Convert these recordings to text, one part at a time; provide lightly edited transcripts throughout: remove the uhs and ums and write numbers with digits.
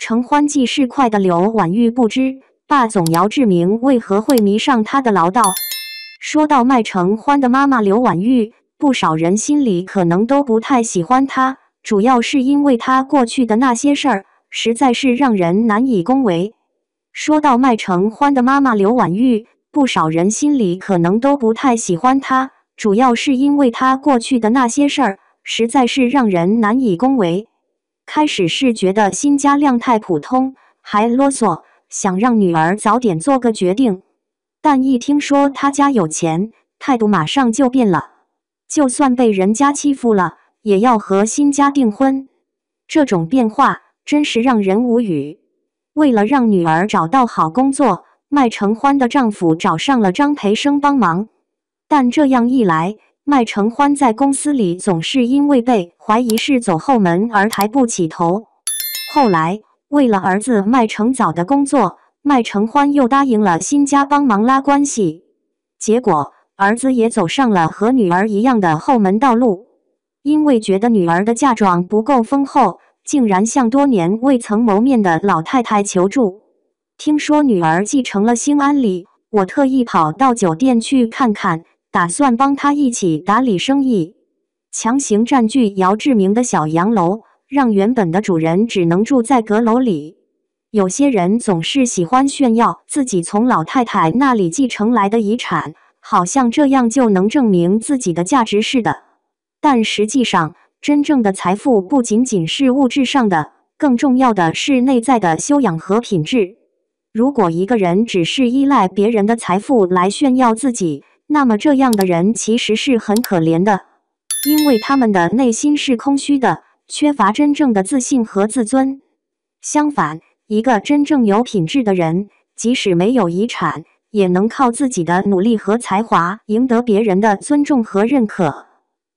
承欢记事快的刘婉玉不知霸总姚志明为何会迷上他的唠叨。说到麦承欢的妈妈刘婉玉，不少人心里可能都不太喜欢她，主要是因为她过去的那些事儿，实在是让人难以恭维。说到麦承欢的妈妈刘婉玉，不少人心里可能都不太喜欢她，主要是因为她过去的那些事儿，实在是让人难以恭维。开始是觉得辛家亮太普通，还啰嗦，想让女儿早点做个决定。但一听说他家有钱，态度马上就变了。就算被人家欺负了，也要和辛家订婚。这种变化真是让人无语。为了让女儿找到好工作，麦承欢的丈夫找上了张培生帮忙。但这样一来，麦承欢在公司里总是因为被怀疑是走后门而抬不起头。后来，为了儿子麦承早的工作，麦承欢又答应了辛家帮忙拉关系。结果，儿子也走上了和女儿一样的后门道路。因为觉得女儿的嫁妆不够丰厚，竟然向多年未曾谋面的老太太求助。听说女儿继承了兴安里，我特意跑到酒店去看看，打算帮她一起打理生意。强行占据姚志明的小洋楼，让原本的主人只能住在阁楼里。有些人总是喜欢炫耀自己从老太太那里继承来的遗产，好像这样就能证明自己的价值似的。但实际上，真正的财富不仅仅是物质上的，更重要的是内在的修养和品质。如果一个人只是依赖别人的财富来炫耀自己，那么这样的人其实是很可怜的，因为他们的内心是空虚的，缺乏真正的自信和自尊。相反，一个真正有品质的人，即使没有遗产，也能靠自己的努力和才华赢得别人的尊重和认可。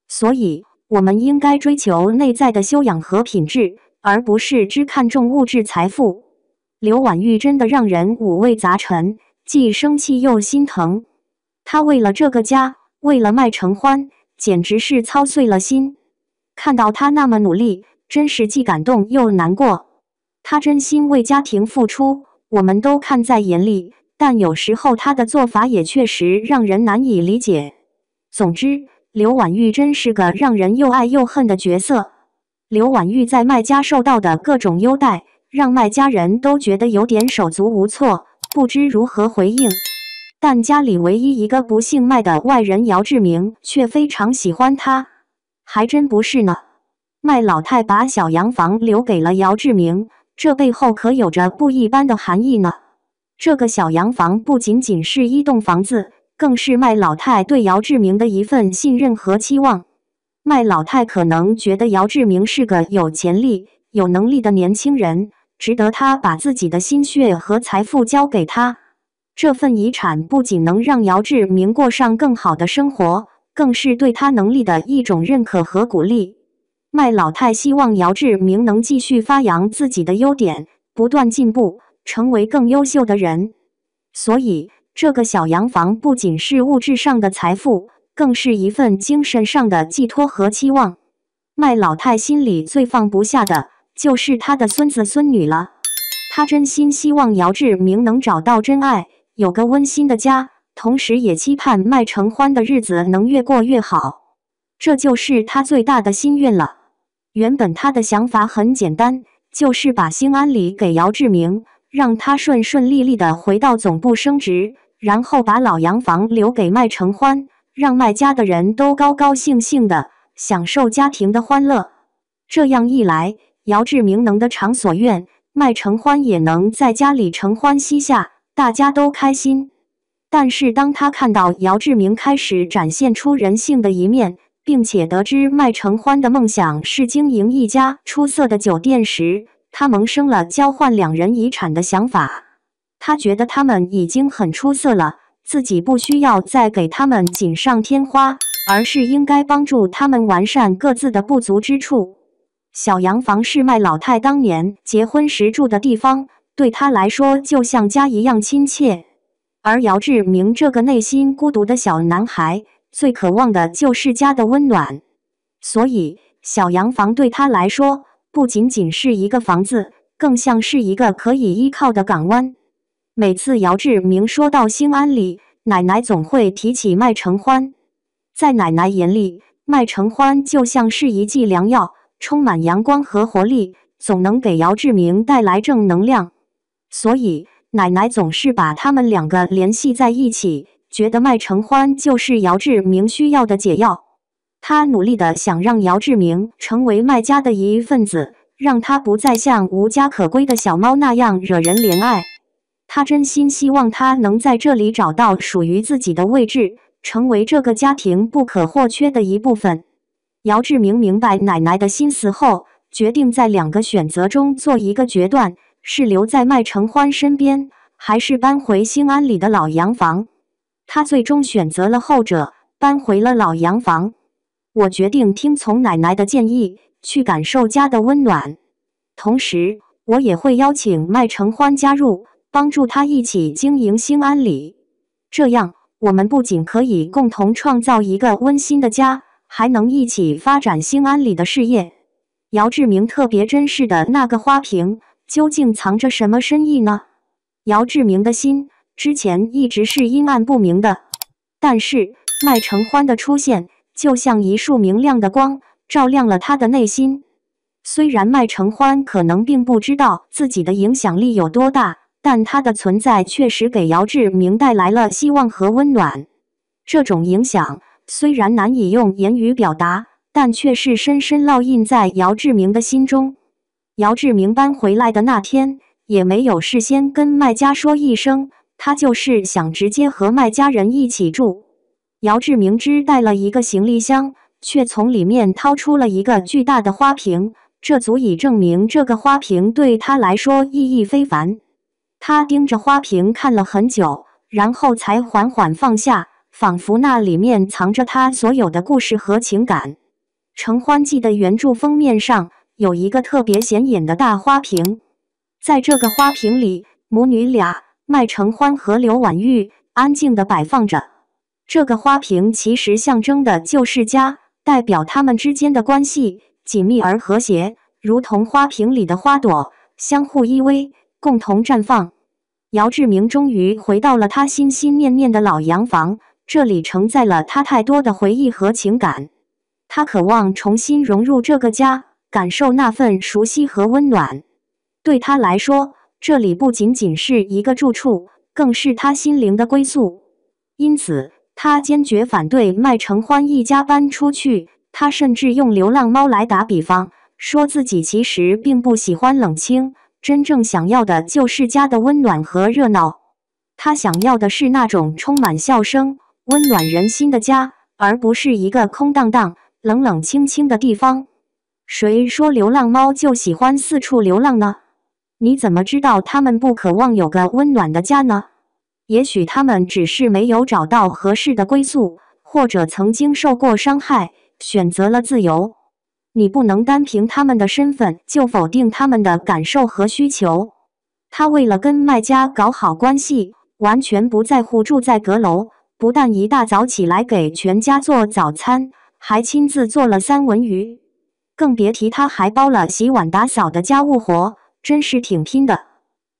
所以，我们应该追求内在的修养和品质，而不是只看重物质财富。刘婉玉真的让人五味杂陈，既生气又心疼。她为了这个家，为了麦承欢，简直是操碎了心。看到她那么努力，真是既感动又难过。她真心为家庭付出，我们都看在眼里，但有时候她的做法也确实让人难以理解。总之，刘婉玉真是个让人又爱又恨的角色。刘婉玉在麦家受到的各种优待，让麦家人都觉得有点手足无措，不知如何回应。但家里唯一一个不姓麦的外人姚志明却非常喜欢他。还真不是呢，麦老太把小洋房留给了姚志明，这背后可有着不一般的含义呢。这个小洋房不仅仅是一栋房子，更是麦老太对姚志明的一份信任和期望。麦老太可能觉得姚志明是个有潜力、有能力的年轻人，值得他把自己的心血和财富交给他。这份遗产不仅能让姚志明过上更好的生活，更是对他能力的一种认可和鼓励。麦老太希望姚志明能继续发扬自己的优点，不断进步，成为更优秀的人。所以，这个小洋房不仅是物质上的财富，更是一份精神上的寄托和期望。麦老太心里最放不下的就是他的孙子孙女了。他真心希望姚志明能找到真爱，有个温馨的家，同时也期盼麦承欢的日子能越过越好。这就是他最大的心愿了。原本他的想法很简单，就是把兴安里给姚志明，让他顺顺利利的回到总部升职，然后把老洋房留给麦承欢，让麦家的人都高高兴兴的享受家庭的欢乐。这样一来，姚志明能得偿所愿，麦承欢也能在家里承欢膝下，大家都开心。但是当他看到姚志明开始展现出人性的一面，并且得知麦承欢的梦想是经营一家出色的酒店时，他萌生了交换两人遗产的想法。他觉得他们已经很出色了，自己不需要再给他们锦上添花，而是应该帮助他们完善各自的不足之处。小洋房是麦老太当年结婚时住的地方，对他来说就像家一样亲切。而姚志明这个内心孤独的小男孩，最渴望的就是家的温暖。所以，小洋房对他来说，不仅仅是一个房子，更像是一个可以依靠的港湾。每次姚志明说到兴安里，奶奶总会提起麦承欢。在奶奶眼里，麦承欢就像是一剂良药，充满阳光和活力，总能给姚志明带来正能量。所以，奶奶总是把他们两个联系在一起，觉得麦承欢就是姚志明需要的解药。她努力地想让姚志明成为麦家的一份子，让他不再像无家可归的小猫那样惹人怜爱。她真心希望他能在这里找到属于自己的位置，成为这个家庭不可或缺的一部分。姚志明明白奶奶的心思后，决定在两个选择中做一个决断，是留在麦承欢身边，还是搬回兴安里的老洋房。他最终选择了后者，搬回了老洋房。我决定听从奶奶的建议，去感受家的温暖。同时，我也会邀请麦承欢加入，帮助他一起经营兴安里。这样，我们不仅可以共同创造一个温馨的家，还能一起发展兴安里的事业。姚志明特别珍视的那个花瓶，究竟藏着什么深意呢？姚志明的心之前一直是阴暗不明的，但是麦承欢的出现，就像一束明亮的光，照亮了他的内心。虽然麦承欢可能并不知道自己的影响力有多大，但他的存在确实给姚志明带来了希望和温暖。这种影响虽然难以用言语表达，但却是深深烙印在姚志明的心中。姚志明搬回来的那天，也没有事先跟麦家说一声，他就是想直接和麦家人一起住。姚志明只带了一个行李箱，却从里面掏出了一个巨大的花瓶，这足以证明这个花瓶对他来说意义非凡。他盯着花瓶看了很久，然后才缓缓放下，仿佛那里面藏着他所有的故事和情感。《承欢记》的原著封面上有一个特别显眼的大花瓶，在这个花瓶里，母女俩麦承欢和刘婉玉安静地摆放着。这个花瓶其实象征的就是家，代表他们之间的关系紧密而和谐，如同花瓶里的花朵，相互依偎，共同绽放。姚志明终于回到了他心心念念的老洋房，这里承载了他太多的回忆和情感。他渴望重新融入这个家，感受那份熟悉和温暖。对他来说，这里不仅仅是一个住处，更是他心灵的归宿。因此，他坚决反对麦承欢一家搬出去。他甚至用流浪猫来打比方，说自己其实并不喜欢冷清，真正想要的就是家的温暖和热闹。他想要的是那种充满笑声、温暖人心的家，而不是一个空荡荡、冷冷清清的地方。谁说流浪猫就喜欢四处流浪呢？你怎么知道它们不渴望有个温暖的家呢？也许它们只是没有找到合适的归宿，或者曾经受过伤害，选择了自由。你不能单凭他们的身份就否定他们的感受和需求。他为了跟麦家搞好关系，完全不在乎住在阁楼，不但一大早起来给全家做早餐，还亲自做了三文鱼。更别提他还包了洗碗打扫的家务活，真是挺拼的。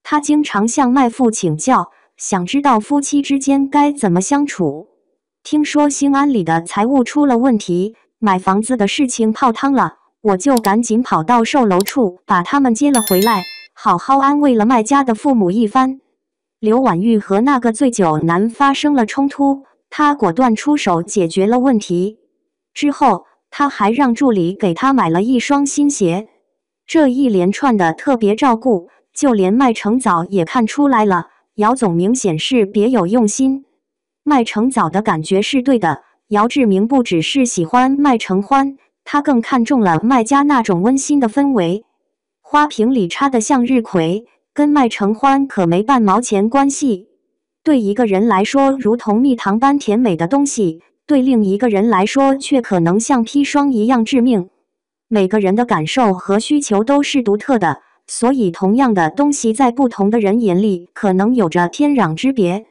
他经常向麦父请教，想知道夫妻之间该怎么相处。听说兴安里的财务出了问题，买房子的事情泡汤了，我就赶紧跑到售楼处把他们接了回来，好好安慰了麦家的父母一番。刘婉玉和那个醉酒男发生了冲突，他果断出手解决了问题。之后，他还让助理给他买了一双新鞋。这一连串的特别照顾，就连麦承早也看出来了，姚总明显是别有用心。麦承早的感觉是对的，姚志明不只是喜欢麦承欢，他更看中了麦家那种温馨的氛围。花瓶里插的向日葵，跟麦承欢可没半毛钱关系。对一个人来说，如同蜜糖般甜美的东西，对另一个人来说却可能像砒霜一样致命。每个人的感受和需求都是独特的，所以同样的东西在不同的人眼里可能有着天壤之别。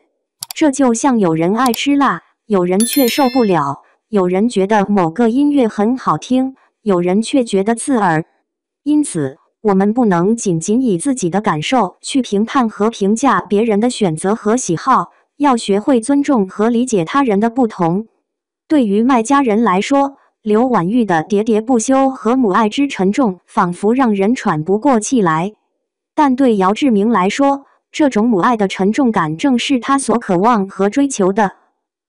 这就像有人爱吃辣，有人却受不了；有人觉得某个音乐很好听，有人却觉得刺耳。因此，我们不能仅仅以自己的感受去评判和评价别人的选择和喜好，要学会尊重和理解他人的不同。对于麦家人来说，刘婉玉的喋喋不休和母爱之沉重，仿佛让人喘不过气来。但对姚志明来说，这种母爱的沉重感正是他所渴望和追求的。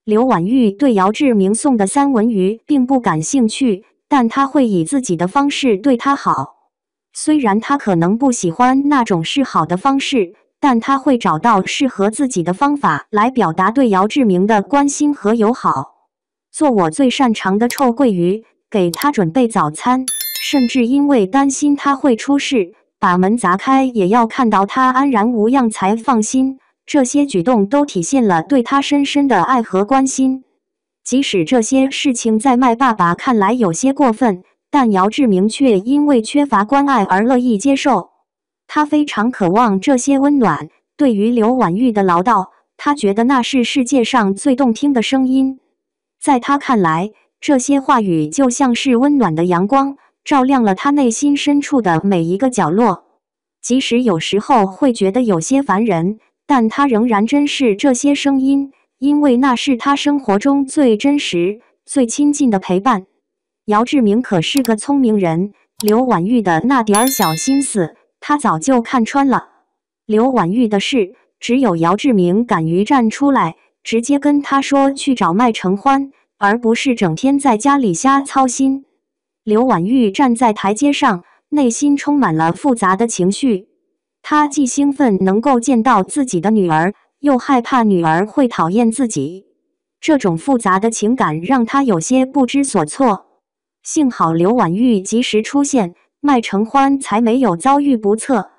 刘婉玉对姚志明送的三文鱼并不感兴趣，但他会以自己的方式对他好。虽然他可能不喜欢那种示好的方式，但他会找到适合自己的方法来表达对姚志明的关心和友好。做我最擅长的臭鳜鱼，给他准备早餐，甚至因为担心他会出事，把门砸开也要看到他安然无恙才放心。这些举动都体现了对他深深的爱和关心。即使这些事情在麦爸爸看来有些过分，但姚志明却因为缺乏关爱而乐意接受。他非常渴望这些温暖。对于刘婉玉的唠叨，他觉得那是世界上最动听的声音。在他看来，这些话语就像是温暖的阳光，照亮了他内心深处的每一个角落。即使有时候会觉得有些烦人，但他仍然珍视这些声音，因为那是他生活中最真实、最亲近的陪伴。姚志明可是个聪明人，刘婉玉的那点儿小心思，他早就看穿了。刘婉玉的事，只有姚志明敢于站出来，直接跟他说去找麦承欢，而不是整天在家里瞎操心。刘婉玉站在台阶上，内心充满了复杂的情绪。她既兴奋能够见到自己的女儿，又害怕女儿会讨厌自己。这种复杂的情感让她有些不知所措。幸好刘婉玉及时出现，麦承欢才没有遭遇不测。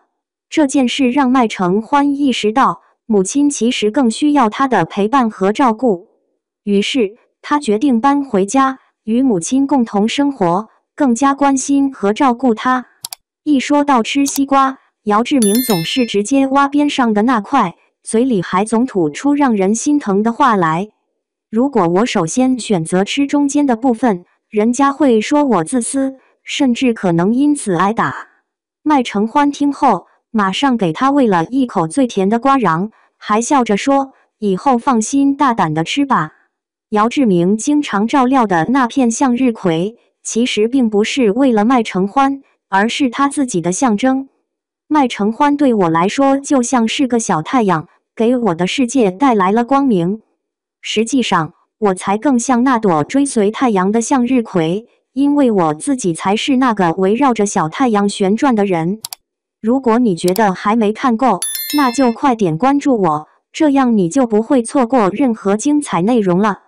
这件事让麦承欢意识到，母亲其实更需要他的陪伴和照顾。于是，他决定搬回家，与母亲共同生活，更加关心和照顾她。一说到吃西瓜，姚志明总是直接挖边上的那块，嘴里还总吐出让人心疼的话来。如果我首先选择吃中间的部分，人家会说我自私，甚至可能因此挨打。麦承欢听后，马上给他喂了一口最甜的瓜瓤，还笑着说：“以后放心大胆的吃吧。”姚志明经常照料的那片向日葵，其实并不是为了麦承欢，而是他自己的象征。麦承欢对我来说就像是个小太阳，给我的世界带来了光明。实际上，我才更像那朵追随太阳的向日葵，因为我自己才是那个围绕着小太阳旋转的人。如果你觉得还没看够，那就快点关注我，这样你就不会错过任何精彩内容了。